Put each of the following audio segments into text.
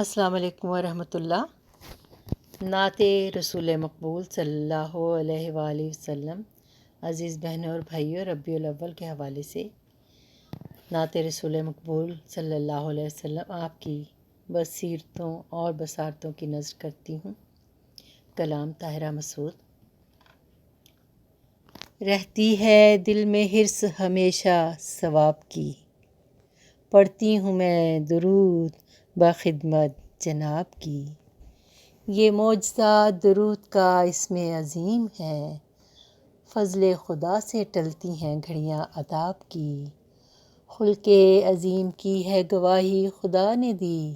السلام علیکم ورحمۃ اللہ۔ نعت رسول مقبول صلی اللہ علیہ وآلہ وسلم۔ عزیز بہنوں اور بھائیوں، ربیع الاول کے حوالے سے نعت رسول مقبول صلی اللہ علیہ وسلم آپ کی بصیرتوں اور بصارتوں کی نظر کرتی ہوں۔ کلام طاہرہ مسعود۔ رہتی ہے دل میں حرص ہمیشہ ثواب کی، پڑھتی ہوں میں درود بخدمت جناب کی۔ یہ معجزہ درود کا اس میں عظیم ہے، فضل خدا سے ٹلتی ہیں گھڑیاں عذاب کی۔ خلق عظیم کی ہے گواہی خدا نے دی،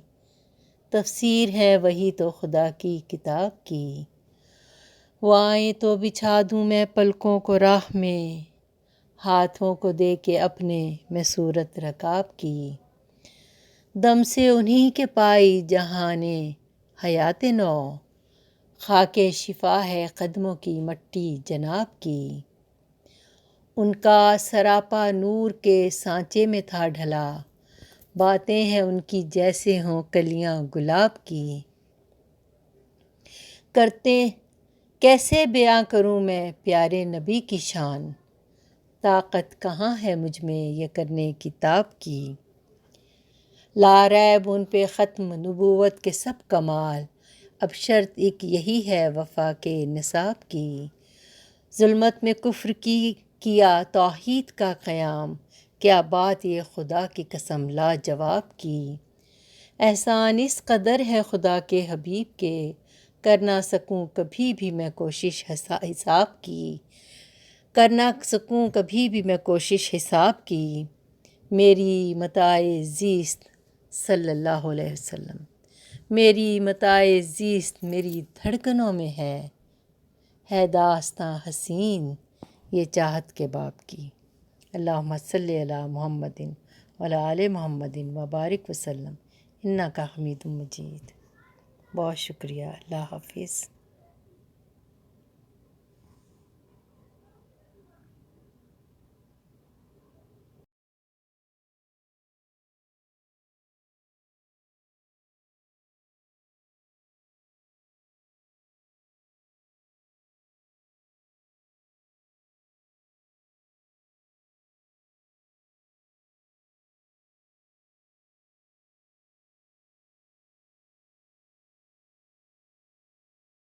تفسیر ہے وہی تو خدا کی کتاب کی۔ وہ آئیں تو بچھا دوں میں پلکوں کو راہ میں، ہاتھوں کو دے کے اپنے میں صورت رکاب کی۔ دم سے انہی کے پائی جہان حیات نو، خاک شفا ہے قدموں کی مٹی جناب کی۔ ان کا سراپا نور کے سانچے میں تھا ڈھلا، باتیں ہیں ان کی جیسے ہوں کلیاں گلاب کی۔ کرتے کیسے بیاں کروں میں پیارے نبی کی شان، طاقت کہاں ہے مجھ میں یہ کرنے کی تاب کی۔ لا ریب ان پہ ختم نبوت کے سب کمال، اب شرط ایک یہی ہے وفا کے نصاب کی۔ ظلمت میں کفر کی کیا توحید کا قیام، کیا بات یہ خدا کی قسم لاجواب کی۔ احسان اس قدر ہے خدا کے حبیب کے، کر نہ سکوں کبھی بھی میں کوشش حساب کی۔ کر نہ سکوں کبھی بھی میں کوشش حساب کی۔ میری متاع زیست صلی اللہ علیہ وسلم، میری متاع زیست میری دھڑکنوں میں ہے داستاں حسین یہ چاہت کے باب کی۔ اللہم صلی علی محمد وعلی آل محمد وبارک وسلم، انک حمید مجید۔ بہت شکریہ۔ اللہ حافظ۔